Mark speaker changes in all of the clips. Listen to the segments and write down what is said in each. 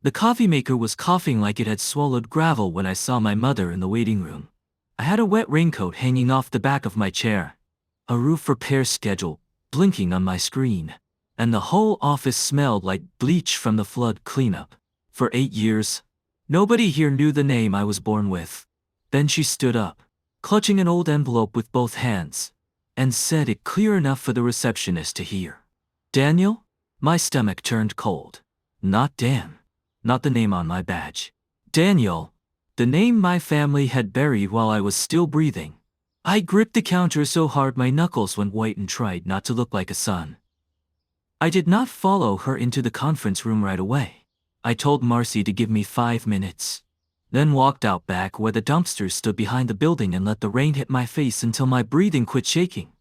Speaker 1: The coffee maker was coughing like it had swallowed gravel when I saw my mother in the waiting room. I had a wet raincoat hanging off the back of my chair, a roof repair schedule blinking on my screen, and the whole office smelled like bleach from the flood cleanup. For 8 years, nobody here knew the name I was born with. Then she stood up, clutching an old envelope with both hands, and said it clear enough for the receptionist to hear. Daniel? My stomach turned cold. Not Dan. Not the name on my badge. Daniel. The name my family had buried while I was still breathing. I gripped the counter so hard my knuckles went white and tried not to look like a son. I did not follow her into the conference room right away. I told Marcy to give me 5 minutes, then walked out back where the dumpsters stood behind the building and let the rain hit my face until my breathing quit shaking.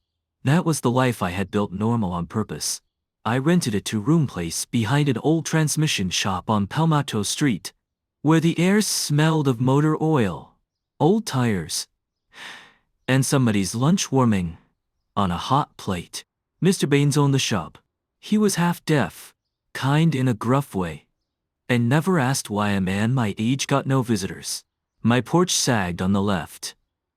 Speaker 1: That was the life I had built normal on purpose. I rented a 2-room place behind an old transmission shop on Palmato Street, where the air smelled of motor oil, old tires, and somebody's lunch warming on a hot plate. Mr. Baines owned the shop. He was half deaf, kind in a gruff way, and never asked why a man my age got no visitors. My porch sagged on the left,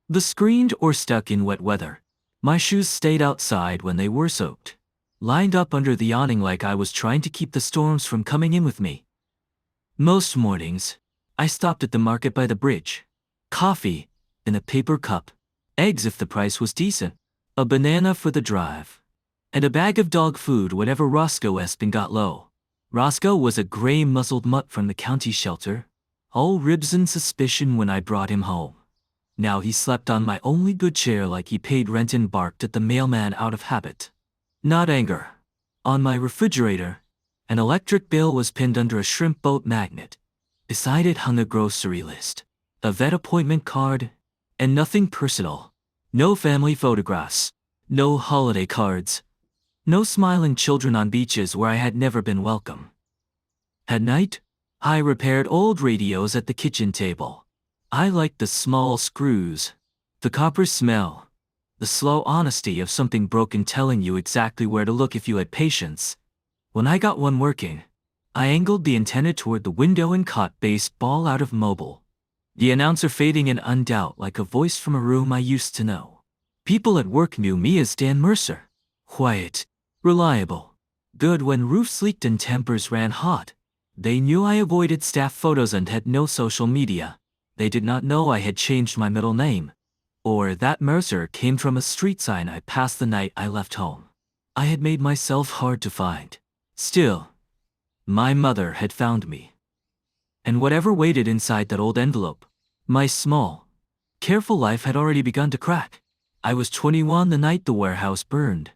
Speaker 1: the screened or stuck in wet weather. My shoes stayed outside when they were soaked, lined up under the awning like I was trying to keep the storms from coming in with me. Most mornings, I stopped at the market by the bridge. Coffee in a paper cup, eggs if the price was decent, a banana for the drive, and a bag of dog food whenever Roscoe Espin got low. Roscoe was a gray-muzzled mutt from the county shelter, all ribs and suspicion when I brought him home. Now he slept on my only good chair like he paid rent and barked at the mailman out of habit. Not anger. On my refrigerator, an electric bill was pinned under a shrimp boat magnet. Beside it hung a grocery list, a vet appointment card, and nothing personal. No family photographs, no holiday cards, no smiling children on beaches where I had never been welcome. At night, I repaired old radios at the kitchen table. I liked the small screws, the copper smell, the slow honesty of something broken telling you exactly where to look if you had patience. When I got one working, I angled the antenna toward the window and caught baseball out of mobile, the announcer fading in undoubt like a voice from a room I used to know. People at work knew me as Dan Mercer. Quiet, reliable, good when roofs leaked and tempers ran hot. They knew I avoided staff photos and had no social media. They did not know I had changed my middle name, or that Mercer came from a street sign I passed the night I left home. I had made myself hard to find. Still, my mother had found me. And whatever waited inside that old envelope, my small, careful life had already begun to crack. I was 21 the night the warehouse burned,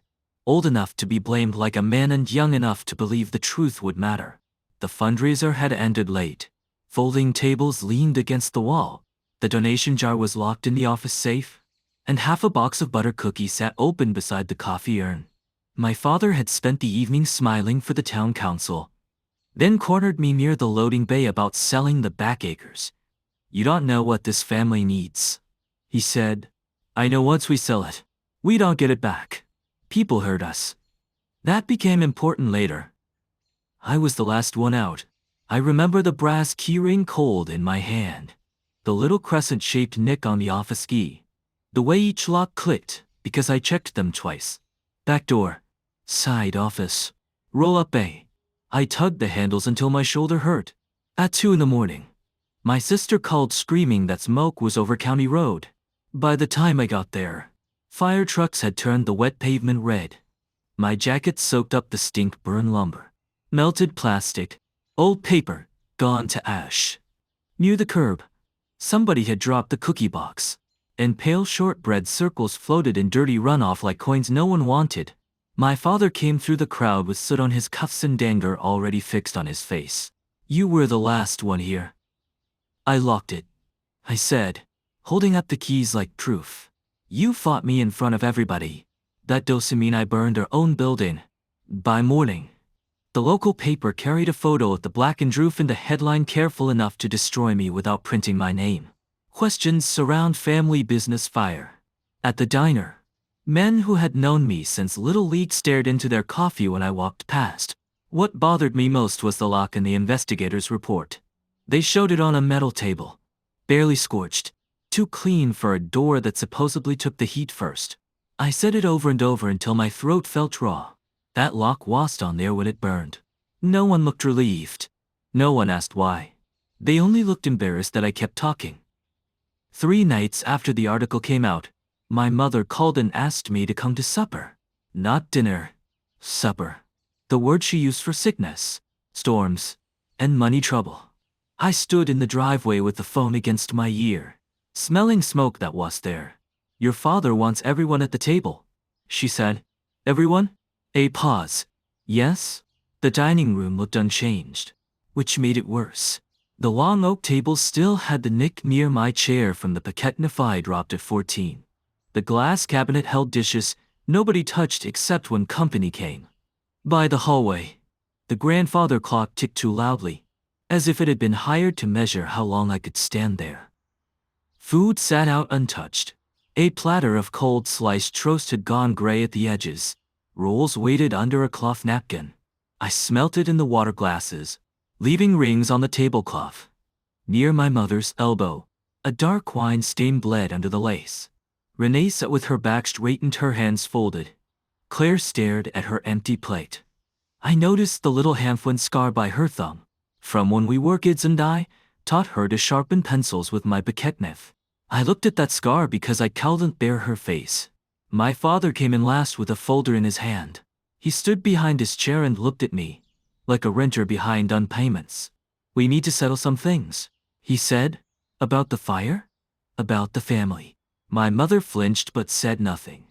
Speaker 1: old enough to be blamed like a man and young enough to believe the truth would matter. The fundraiser had ended late. Folding tables leaned against the wall. The donation jar was locked in the office safe, and half a box of butter cookies sat open beside the coffee urn. My father had spent the evening smiling for the town council, then cornered me near the loading bay about selling the back acres. "You don't know what this family needs," he said. "I know once we sell it, we don't get it back. People hurt us." That became important later. I was the last one out. I remember the brass keyring cold in my hand, the little crescent-shaped nick on the office key, the way each lock clicked because I checked them twice. Back door, side office, roll-up bay. I tugged the handles until my shoulder hurt. At 2 in the morning, my sister called screaming that smoke was over County Road. By the time I got there, fire trucks had turned the wet pavement red. My jacket soaked up the stink-burn lumber. Melted plastic, old paper, gone to ash. Near the curb, somebody had dropped the cookie box, and pale shortbread circles floated in dirty runoff like coins no one wanted. My father came through the crowd with soot on his cuffs and anger already fixed on his face. "You were the last one here." "I locked it," I said, holding up the keys like proof. "You fought me in front of everybody. That doesn't mean I burned our own building." By morning, the local paper carried a photo of the blackened roof and the headline careful enough to destroy me without printing my name. Questions surround family business fire. At the diner, men who had known me since Little League stared into their coffee when I walked past. What bothered me most was the lock in the investigator's report. They showed it on a metal table, barely scorched, too clean for a door that supposedly took the heat first. I said it over and over until my throat felt raw. That lock was on there when it burned. No one looked relieved. No one asked why. They only looked embarrassed that I kept talking. 3 nights after the article came out, my mother called and asked me to come to supper. Not dinner. Supper. The word she used for sickness, storms, and money trouble. I stood in the driveway with the phone against my ear, smelling smoke that was there. Your father wants everyone at the table, she said. Everyone? A pause. Yes? The dining room looked unchanged, which made it worse. The long oak table still had the nick near my chair from the paquet I dropped at 14. The glass cabinet held dishes nobody touched except when company came. By the hallway, the grandfather clock ticked too loudly, as if it had been hired to measure how long I could stand there. Food sat out untouched. A platter of cold sliced toast had gone gray at the edges. Rolls waited under a cloth napkin. I smelt it in the water glasses, leaving rings on the tablecloth. Near my mother's elbow, a dark wine stain bled under the lace. Renee sat with her back straight and her hands folded. Claire stared at her empty plate. I noticed the little hand-flint scar by her thumb, from when we were kids and I taught her to sharpen pencils with my paquet knife. I looked at that scar because I couldn't bear her face. My father came in last with a folder in his hand. He stood behind his chair and looked at me, like a renter behind on payments. We need to settle some things, he said. About the fire? About the family. My mother flinched but said nothing.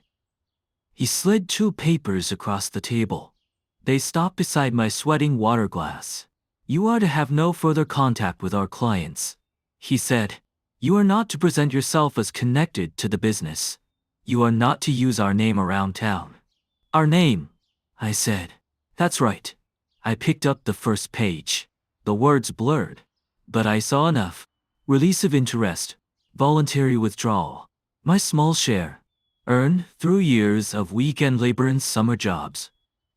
Speaker 1: He slid 2 papers across the table. They stopped beside my sweating water glass. You are to have no further contact with our clients, he said. You are not to present yourself as connected to the business. You are not to use our name around town. Our name, I said. That's right. I picked up the first page. The words blurred, but I saw enough. Release of interest, voluntary withdrawal. My small share, earned through years of weekend labor and summer jobs,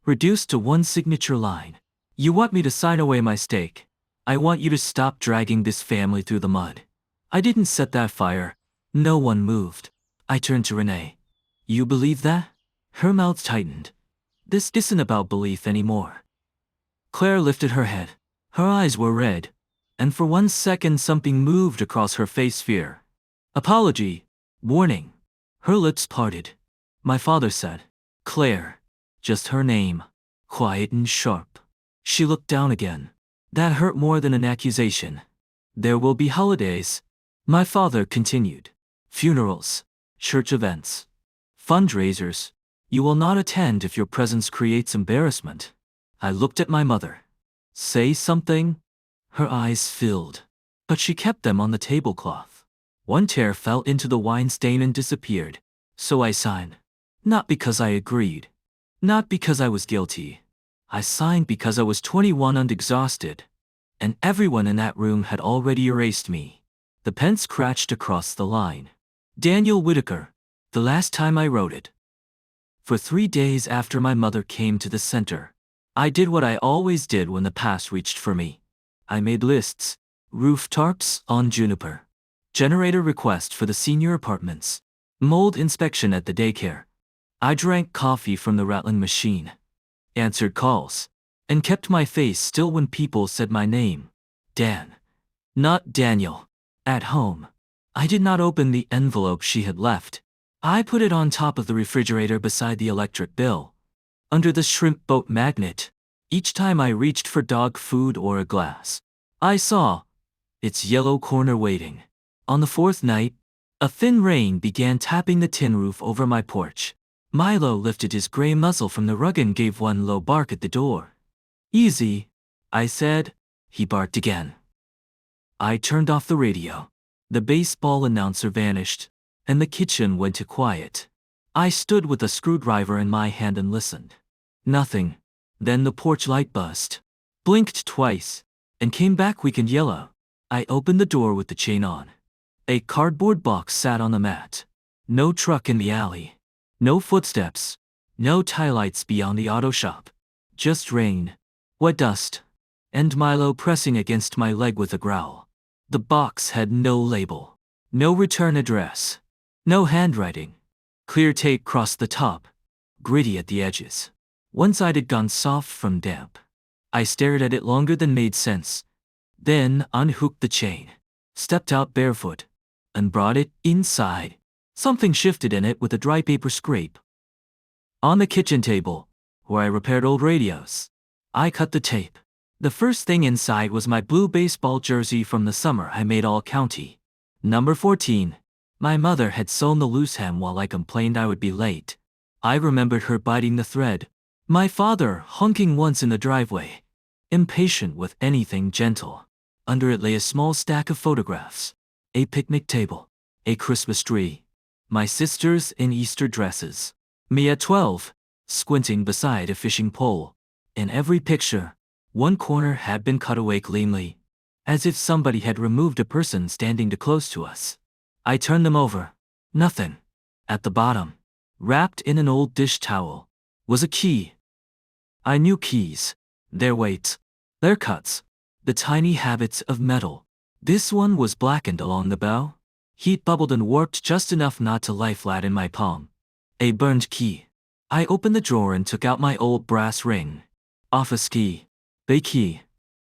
Speaker 1: reduced to 1 signature line. You want me to sign away my stake. I want you to stop dragging this family through the mud. I didn't set that fire. No one moved. I turned to Renee. You believe that? Her mouth tightened. This isn't about belief anymore. Claire lifted her head. Her eyes were red, and for 1 second something moved across her face. Fear. Apology. Warning. Her lips parted. My father said, Claire. Just her name. Quiet and sharp. She looked down again. That hurt more than an accusation. There will be holidays. My father continued. Funerals. Church events. Fundraisers. You will not attend if your presence creates embarrassment. I looked at my mother. Say something? Her eyes filled, but she kept them on the tablecloth. 1 tear fell into the wine stain and disappeared, so I signed. Not because I agreed. Not because I was guilty. I signed because I was 21 and exhausted, and everyone in that room had already erased me. The pen scratched across the line. Daniel Whitaker, the last time I wrote it. For 3 days after my mother came to the center, I did what I always did when the past reached for me. I made lists. Roof tarps on Juniper. Generator request for the senior apartments. Mold inspection at the daycare. I drank coffee from the rattling machine. Answered calls. And kept my face still when people said my name. Dan. Not Daniel. At home. I did not open the envelope she had left. I put it on top of the refrigerator beside the electric bill. Under the shrimp boat magnet. Each time I reached for dog food or a glass, I saw its yellow corner waiting. On the 4th night, a thin rain began tapping the tin roof over my porch. Milo lifted his gray muzzle from the rug and gave 1 low bark at the door. Easy, I said. He barked again. I turned off the radio. The baseball announcer vanished, and the kitchen went to quiet. I stood with a screwdriver in my hand and listened. Nothing. Then the porch light buzzed, blinked twice, and came back weak and yellow. I opened the door with the chain on. A cardboard box sat on the mat. No truck in the alley. No footsteps. No taillights beyond the auto shop. Just rain. Wet dust. And Milo pressing against my leg with a growl. The box had no label. No return address. No handwriting. Clear tape crossed the top. Gritty at the edges. One side had gone soft from damp. I stared at it longer than made sense. Then unhooked the chain. Stepped out barefoot. And brought it inside. Something shifted in it with a dry paper scrape. On the kitchen table, where I repaired old radios, I cut the tape. The first thing inside was my blue baseball jersey from the summer I made all-county. Number 14. My mother had sewn the loose hem while I complained I would be late. I remembered her biting the thread. My father honking once in the driveway. Impatient with anything gentle. Under it lay a small stack of photographs. A picnic table. A Christmas tree. My sisters in Easter dresses. Me at 12, squinting beside a fishing pole. In every picture, one corner had been cut away cleanly, as if somebody had removed a person standing too close to us. I turned them over. Nothing. At the bottom, wrapped in an old dish towel, was a key. I knew keys, their weights, their cuts, the tiny habits of metal. This one was blackened along the bow. Heat bubbled and warped just enough not to lie flat in my palm. A burned key. I opened the drawer and took out my old brass ring. Office key. Bay key.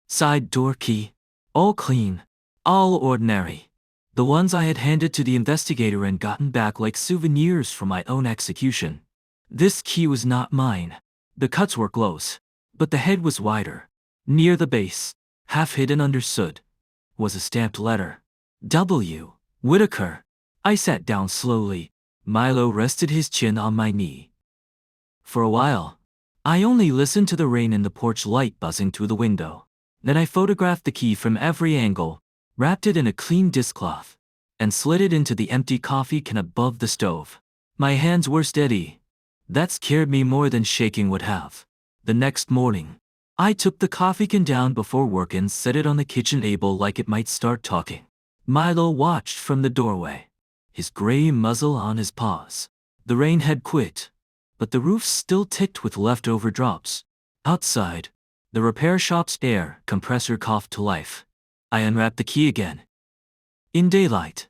Speaker 1: Side door key. All clean. All ordinary. The ones I had handed to the investigator and gotten back like souvenirs from my own execution. This key was not mine. The cuts were close, but the head was wider. Near the base, half hidden under soot, was a stamped letter. W. Whitaker. I sat down slowly. Milo rested his chin on my knee. For a while, I only listened to the rain and the porch light buzzing through the window. Then I photographed the key from every angle, wrapped it in a clean dishcloth, and slid it into the empty coffee can above the stove. My hands were steady. That scared me more than shaking would have. The next morning, I took the coffee can down before work and set it on the kitchen table like it might start talking. Milo watched from the doorway, his gray muzzle on his paws. The rain had quit, but the roof still ticked with leftover drops. Outside, the repair shop's air compressor coughed to life. I unwrapped the key again. In daylight,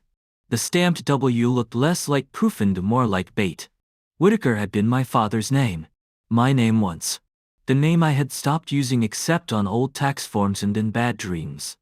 Speaker 1: the stamped W looked less like proof and more like bait. Whitaker had been my father's name. My name once. The name I had stopped using except on old tax forms and in bad dreams.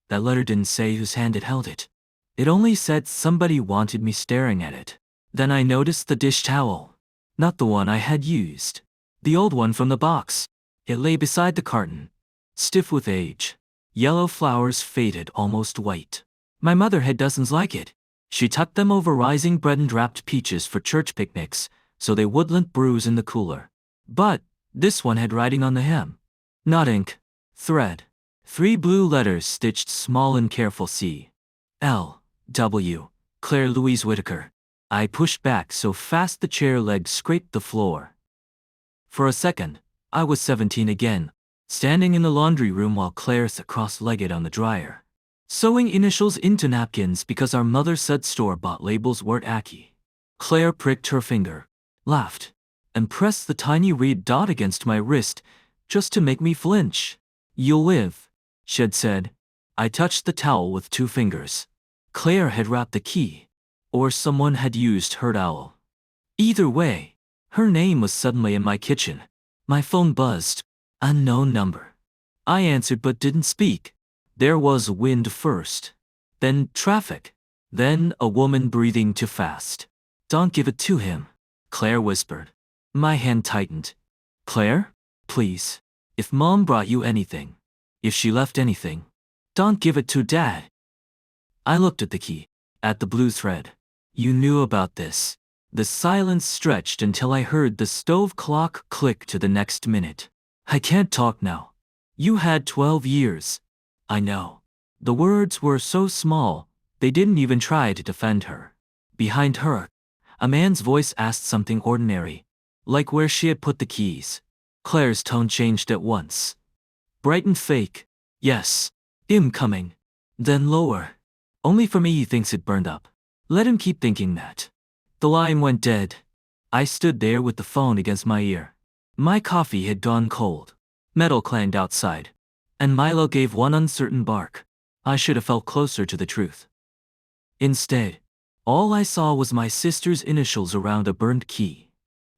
Speaker 1: That letter didn't say whose hand it held it. It only said somebody wanted me staring at it. Then I noticed the dish towel. Not the one I had used. The old one from the box. It lay beside the carton, stiff with age. Yellow flowers faded almost white. My mother had dozens like it. She tucked them over rising bread and wrapped peaches for church picnics, so they wouldn't bruise in the cooler. But this one had writing on the hem. Not ink. Thread. 3 blue letters stitched small and careful. C. L. W. Claire Louise Whitaker. I pushed back so fast the chair legs scraped the floor. For a second, I was 17 again, standing in the laundry room while Claire sat cross-legged on the dryer, sewing initials into napkins because our mother said store-bought labels weren't achy. Claire pricked her finger, laughed, and pressed the tiny red dot against my wrist just to make me flinch. "You'll live," she had said. I touched the towel with 2 fingers. Claire had wrapped the key, or someone had used her towel. Either way, her name was suddenly in my kitchen. My phone buzzed. Unknown number. I answered but didn't speak. There was wind first, then traffic, then a woman breathing too fast. "Don't give it to him," Claire whispered. My hand tightened. "Claire, please. If Mom brought you anything, if she left anything, don't give it to Dad." I looked at the key, at the blue thread. "You knew about this." The silence stretched until I heard the stove clock click to the next minute. "I can't talk now. You had 12 years. I know." The words were so small, they didn't even try to defend her. Behind her, a man's voice asked something ordinary, like where she had put the keys. Claire's tone changed at once. Bright and fake. "Yes. Him coming." Then lower. "Only for me he thinks it burned up. Let him keep thinking that." The line went dead. I stood there with the phone against my ear. My coffee had gone cold. Metal clanged outside, and Milo gave one uncertain bark. I should have felt closer to the truth. Instead, all I saw was my sister's initials around a burned key,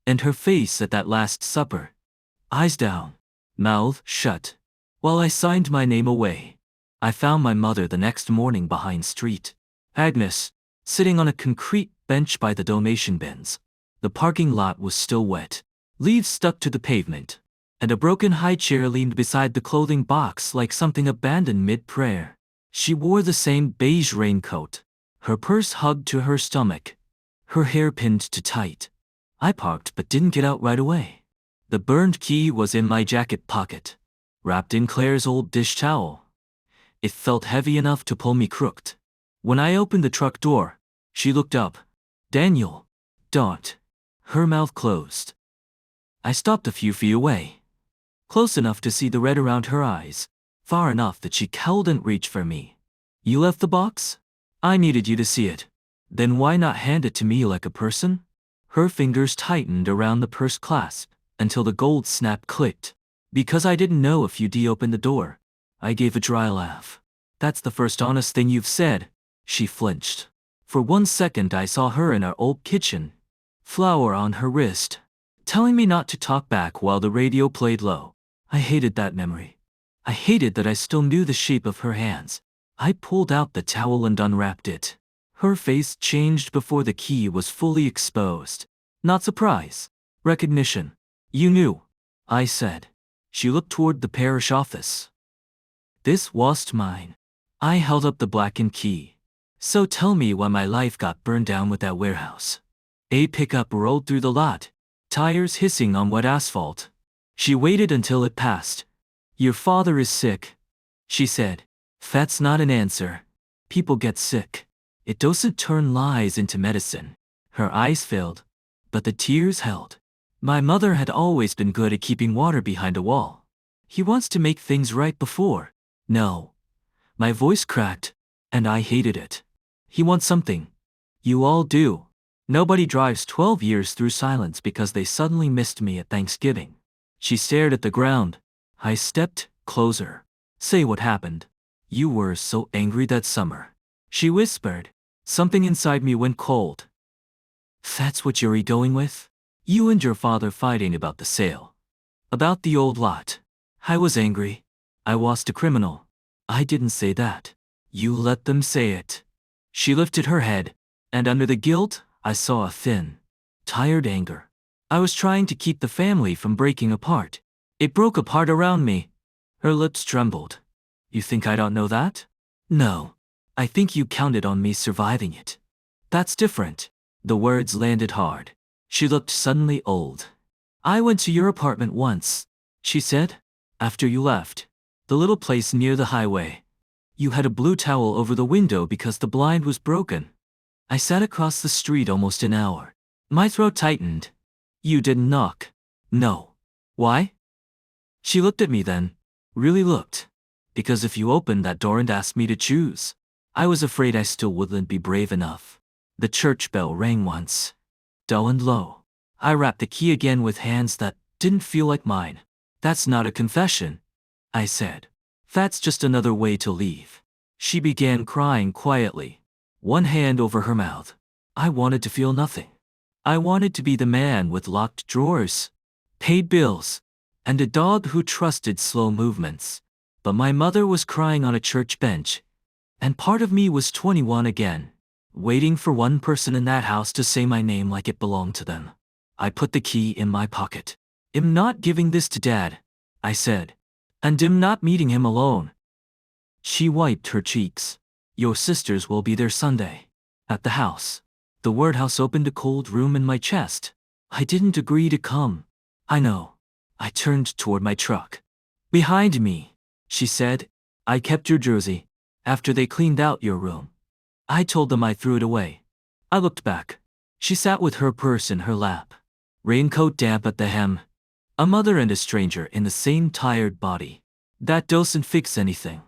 Speaker 1: and her face at that Last Supper. Eyes down, mouth shut, while I signed my name away. I found my mother the next morning behind street. Agnes, sitting on a concrete bench by the donation bins. The parking lot was still wet. Leaves stuck to the pavement, and a broken high chair leaned beside the clothing box like something abandoned mid-prayer. She wore the same beige raincoat, her purse hugged to her stomach, her hair pinned to tight. I parked but didn't get out right away. The burned key was in my jacket pocket, wrapped in Claire's old dish towel. It felt heavy enough to pull me crooked. When I opened the truck door, she looked up. Daniel, don't. Her mouth closed. I stopped a few feet away, close enough to see the red around her eyes, far enough that she couldn't reach for me. You left the box? I needed you to see it. Then why not hand it to me like a person? Her fingers tightened around the purse clasp until the gold snap clicked. Because I didn't know if you'd open the door. I gave a dry laugh. That's the first honest thing you've said. She flinched. For 1 second I saw her in our old kitchen, flower on her wrist, telling me not to talk back while the radio played low. I hated that memory. I hated that I still knew the shape of her hands. I pulled out the towel and unwrapped it. Her face changed before the key was fully exposed. Not surprise. Recognition. You knew, I said. She looked toward the parish office. This wasn't mine. I held up the blackened key. So tell me why my life got burned down with that warehouse. A pickup rolled through the lot, tires hissing on wet asphalt. She waited until it passed. Your father is sick, she said. That's not an answer. People get sick. It doesn't turn lies into medicine. Her eyes filled, but the tears held. My mother had always been good at keeping water behind a wall. He wants to make things right before. No. My voice cracked, and I hated it. He wants something. You all do. Nobody drives 12 years through silence because they suddenly missed me at Thanksgiving. She stared at the ground. I stepped closer. Say what happened. You were so angry that summer. She whispered. Something inside me went cold. That's what you're going with? You and your father fighting about the sale. About the old lot. I was angry. I was a criminal. I didn't say that. You let them say it. She lifted her head, and under the guilt, I saw a thin, tired anger. I was trying to keep the family from breaking apart. It broke apart around me. Her lips trembled. You think I don't know that? No. I think you counted on me surviving it. That's different. The words landed hard. She looked suddenly old. I went to your apartment once, she said, after you left. The little place near the highway. You had a blue towel over the window because the blind was broken. I sat across the street almost an hour. My throat tightened. You didn't knock. No. Why? She looked at me then. Really looked. Because if you opened that door and asked me to choose, I was afraid I still wouldn't be brave enough. The church bell rang once. Dull and low. I wrapped the key again with hands that didn't feel like mine. That's not a confession, I said. That's just another way to leave. She began crying quietly, one hand over her mouth. I wanted to feel nothing. I wanted to be the man with locked drawers, paid bills, and a dog who trusted slow movements. But my mother was crying on a church bench, and part of me was 21 again, waiting for one person in that house to say my name like it belonged to them. I put the key in my pocket. I'm not giving this to Dad, I said. And I'm not meeting him alone. She wiped her cheeks. Your sisters will be there Sunday. At the house. The word house opened a cold room in my chest. I didn't agree to come. I know. I turned toward my truck. Behind me, she said. I kept your jersey. After they cleaned out your room. I told them I threw it away. I looked back. She sat with her purse in her lap. Raincoat damp at the hem. A mother and a stranger in the same tired body. That doesn't fix anything.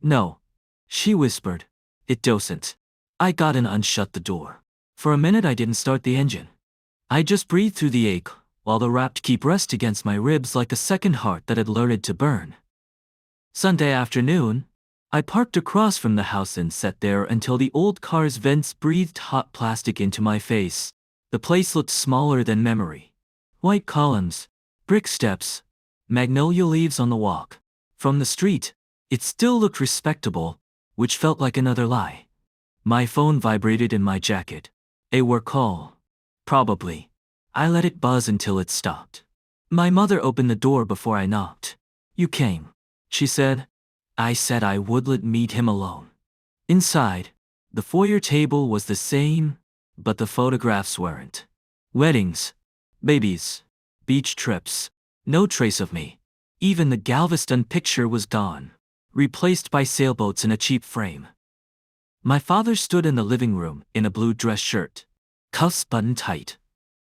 Speaker 1: No. She whispered. It doesn't. I got and unshut the door. For a minute I didn't start the engine. I just breathed through the ache, while the wrapped key pressed against my ribs like a second heart that had learned to burn. Sunday afternoon, I parked across from the house and sat there until the old car's vents breathed hot plastic into my face. The place looked smaller than memory. White columns, brick steps, magnolia leaves on the walk. From the street, it still looked respectable, which felt like another lie. My phone vibrated in my jacket. A work call. Probably. I let it buzz until it stopped. My mother opened the door before I knocked. "You came," she said. I said I wouldn't meet him alone. Inside, the foyer table was the same, but the photographs weren't. Weddings, babies, beach trips, no trace of me. Even the Galveston picture was gone, replaced by sailboats in a cheap frame. My father stood in the living room in a blue dress shirt, cuffs buttoned tight.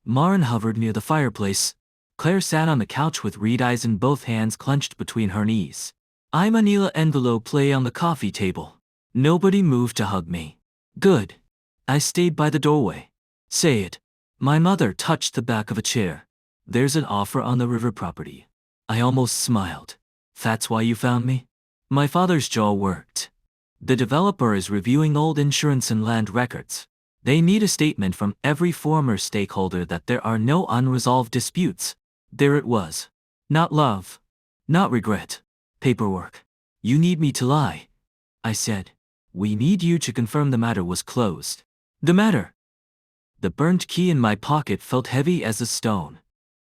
Speaker 1: Maren hovered near the fireplace. Claire sat on the couch with reed eyes and both hands clenched between her knees. I manila envelope lay on the coffee table. Nobody moved to hug me. Good. I stayed by the doorway. Say it. My mother touched the back of a chair. There's an offer on the river property. I almost smiled. That's why you found me? My father's jaw worked. The developer is reviewing old insurance and land records. They need a statement from every former stakeholder that there are no unresolved disputes. There it was. Not love. Not regret. Paperwork. You need me to lie. I said. We need you to confirm the matter was closed. The matter. The burnt key in my pocket felt heavy as a stone.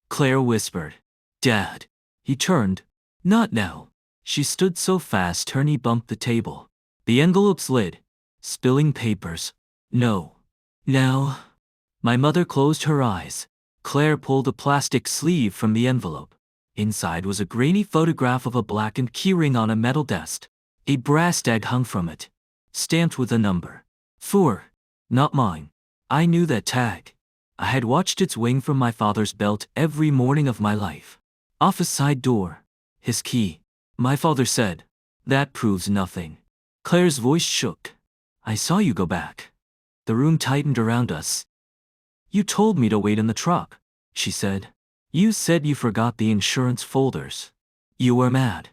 Speaker 1: Claire whispered. Dad. He turned. Not now. She stood so fast Turney bumped the table. The envelope slid, spilling papers. No. Now. My mother closed her eyes. Claire pulled a plastic sleeve from the envelope. Inside was a grainy photograph of a blackened keyring on a metal desk. A brass tag hung from it, stamped with a number. 4. Not mine. I knew that tag. I had watched its wing from my father's belt every morning of my life. Office side door. His key. My father said. That proves nothing. Claire's voice shook. I saw you go back. The room tightened around us. You told me to wait in the truck, she said. You said you forgot the insurance folders. You were mad.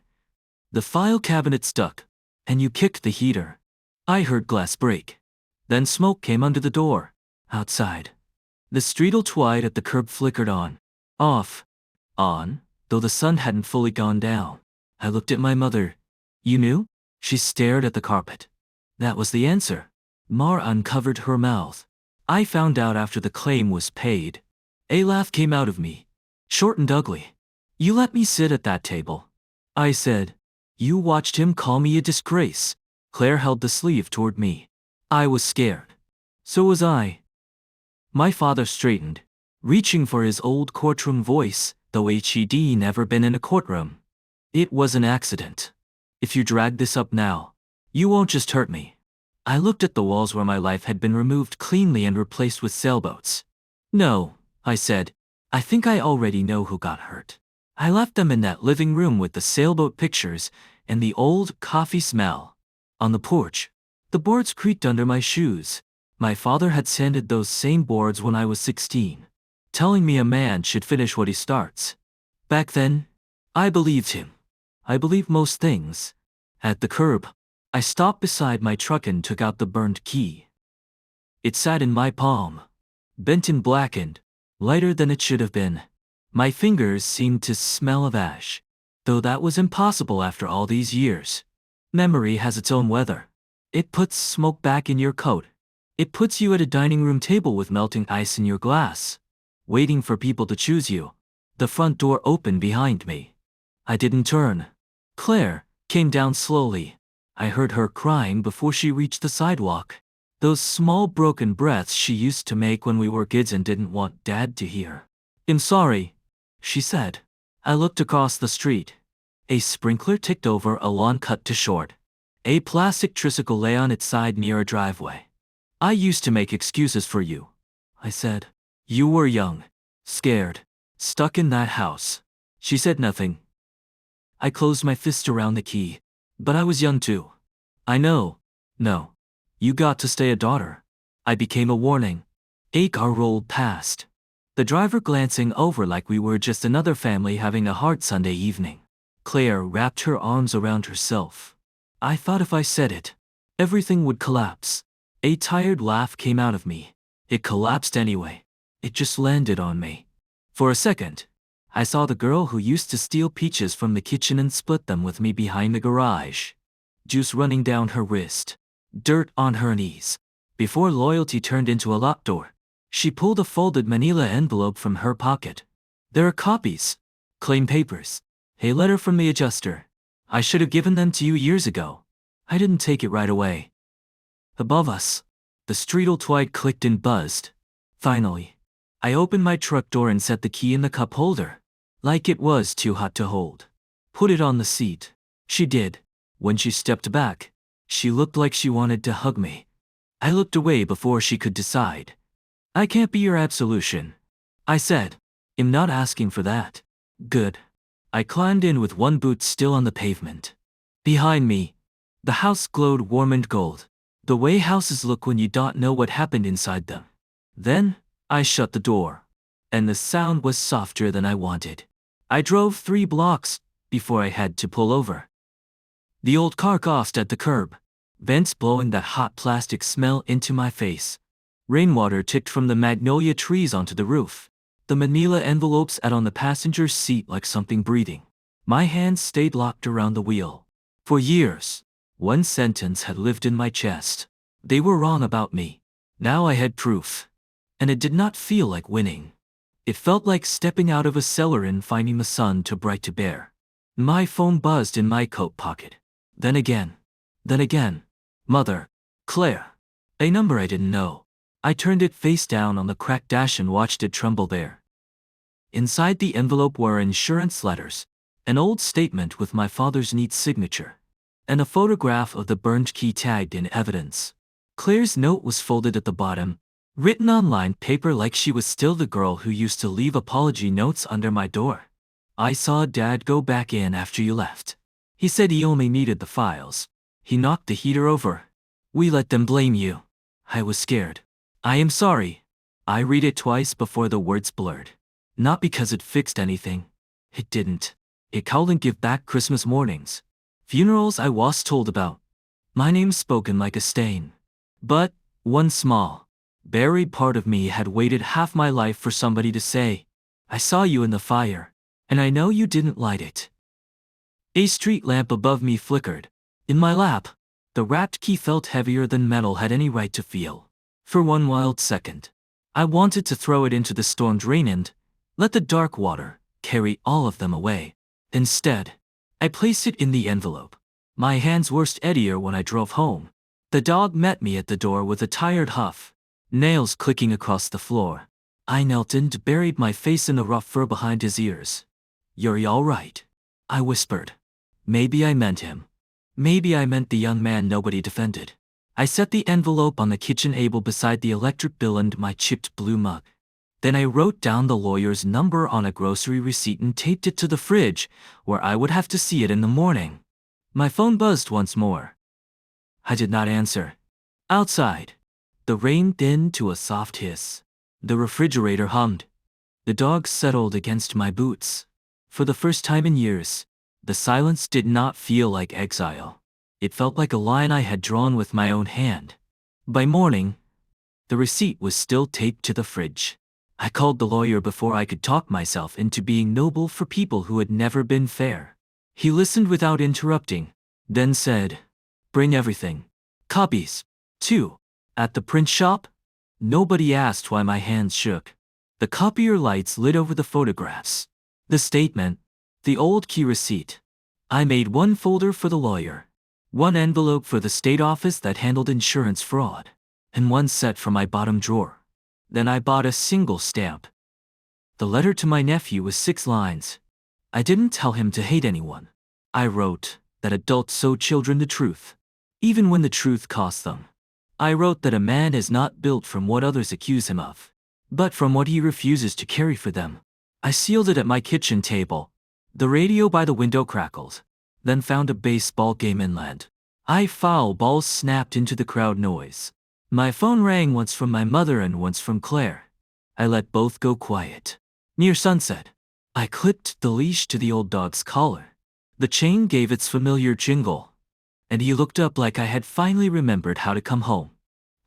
Speaker 1: The file cabinet stuck, and you kicked the heater. I heard glass break. Then smoke came under the door. Outside. The streetlight white at the curb flickered on. Off. On, though the sun hadn't fully gone down. I looked at my mother. You knew? She stared at the carpet. That was the answer. Mar uncovered her mouth. I found out after the claim was paid. A laugh came out of me. Short and ugly. You let me sit at that table. I said. You watched him call me a disgrace. Claire held the sleeve toward me. I was scared. So was I. My father straightened, reaching for his old courtroom voice, though he'd never been in a courtroom. It was an accident. If you drag this up now, you won't just hurt me. I looked at the walls where my life had been removed cleanly and replaced with sailboats. No, I said. I think I already know who got hurt. I left them in that living room with the sailboat pictures and the old coffee smell. On the porch, the boards creaked under my shoes. My father had sanded those same boards when I was 16, telling me a man should finish what he starts. Back then, I believed him. I believed most things. At the curb, I stopped beside my truck and took out the burned key. It sat in my palm, bent and blackened, lighter than it should have been. My fingers seemed to smell of ash, though that was impossible after all these years. Memory has its own weather. It puts smoke back in your coat. It puts you at a dining room table with melting ice in your glass, waiting for people to choose you. The front door opened behind me. I didn't turn. Claire came down slowly. I heard her crying before she reached the sidewalk. Those small broken breaths she used to make when we were kids and didn't want Dad to hear. I'm sorry, she said. I looked across the street. A sprinkler ticked over a lawn cut to short. A plastic tricycle lay on its side near a driveway. I used to make excuses for you, I said. You were young, scared, stuck in that house. She said nothing. I closed my fist around the key. But I was young too. I know. No. You got to stay a daughter. I became a warning. A car rolled past. the driver glancing over like we were just another family having a hard Sunday evening. Claire wrapped her arms around herself. I thought if I said it, everything would collapse. A tired laugh came out of me. It collapsed anyway. It just landed on me. For a second, I saw the girl who used to steal peaches from the kitchen and split them with me behind the garage. Juice running down her wrist. Dirt on her knees. Before loyalty turned into a locked door, she pulled a folded manila envelope from her pocket. There are copies. Claim papers. A letter from the adjuster. I should have given them to you years ago. I didn't take it right away. Above us, the streetle-twide clicked and buzzed. Finally, I opened my truck door and set the key in the cup holder. Like it was too hot to hold. Put it on the seat. She did. When she stepped back, she looked like she wanted to hug me. I looked away before she could decide. I can't be your absolution, I said. I'm not asking for that. Good. I climbed in with one boot still on the pavement. Behind me, the house glowed warm and gold, the way houses look when you don't know what happened inside them. Then, I shut the door, and the sound was softer than I wanted. I drove 3 blocks before I had to pull over. The old car gasped at the curb, vents blowing that hot plastic smell into my face. Rainwater ticked from the magnolia trees onto the roof. The manila envelopes sat on the passenger's seat like something breathing. My hands stayed locked around the wheel. For years, one sentence had lived in my chest. They were wrong about me. Now I had proof. And it did not feel like winning. It felt like stepping out of a cellar and finding the sun too bright to bear. My phone buzzed in my coat pocket. Then again. Mother. Claire. A number I didn't know. I turned it face down on the cracked dash and watched it tremble there. Inside the envelope were insurance letters, an old statement with my father's neat signature, and a photograph of the burned key tagged in evidence. Claire's note was folded at the bottom, written on lined paper like she was still the girl who used to leave apology notes under my door. I saw Dad go back in after you left. He said he only needed the files. He knocked the heater over. We let them blame you. I was scared. I am sorry. I read it twice before the words blurred. Not because it fixed anything. It didn't. It couldn't give back Christmas mornings. Funerals I was told about. My name spoken like a stain. But, one small, buried part of me had waited half my life for somebody to say, I saw you in the fire, and I know you didn't light it. A street lamp above me flickered. In my lap, the wrapped key felt heavier than metal had any right to feel. For one wild second, I wanted to throw it into the storm drain and let the dark water carry all of them away. Instead, I placed it in the envelope. My hands were steadier when I drove home. The dog met me at the door with a tired huff, nails clicking across the floor. I knelt and buried my face in the rough fur behind his ears. You're all right, I whispered. Maybe I meant him. Maybe I meant the young man nobody defended. I set the envelope on the kitchen table beside the electric bill and my chipped blue mug. Then I wrote down the lawyer's number on a grocery receipt and taped it to the fridge, where I would have to see it in the morning. My phone buzzed once more. I did not answer. Outside, the rain thinned to a soft hiss. The refrigerator hummed. The dog settled against my boots. For the first time in years, the silence did not feel like exile. It felt like a line I had drawn with my own hand. By morning, the receipt was still taped to the fridge. I called the lawyer before I could talk myself into being noble for people who had never been fair. He listened without interrupting, then said, Bring everything. Copies, too. At the print shop? Nobody asked why my hands shook. The copier lights lit over the photographs. The statement, the old key receipt. I made one folder for the lawyer, one envelope for the state office that handled insurance fraud, and one set for my bottom drawer. Then I bought a single stamp. The letter to my nephew was 6 lines. I didn't tell him to hate anyone. I wrote that adults show children the truth, even when the truth costs them. I wrote that a man is not built from what others accuse him of, but from what he refuses to carry for them. I sealed it at my kitchen table. The radio by the window crackled, then found a baseball game inland. Foul balls snapped into the crowd noise. My phone rang once from my mother and once from Claire. I let both go quiet. Near sunset, I clipped the leash to the old dog's collar. The chain gave its familiar jingle, and he looked up like I had finally remembered how to come home.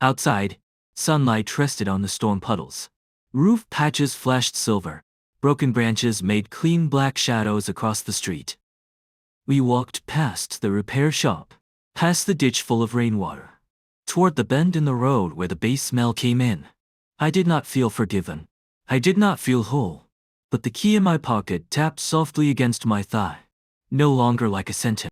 Speaker 1: Outside, sunlight rested on the storm puddles. Roof patches flashed silver. Broken branches made clean black shadows across the street. We walked past the repair shop, past the ditch full of rainwater, toward the bend in the road where the base smell came in. I did not feel forgiven. I did not feel whole. But the key in my pocket tapped softly against my thigh, no longer like a sentence.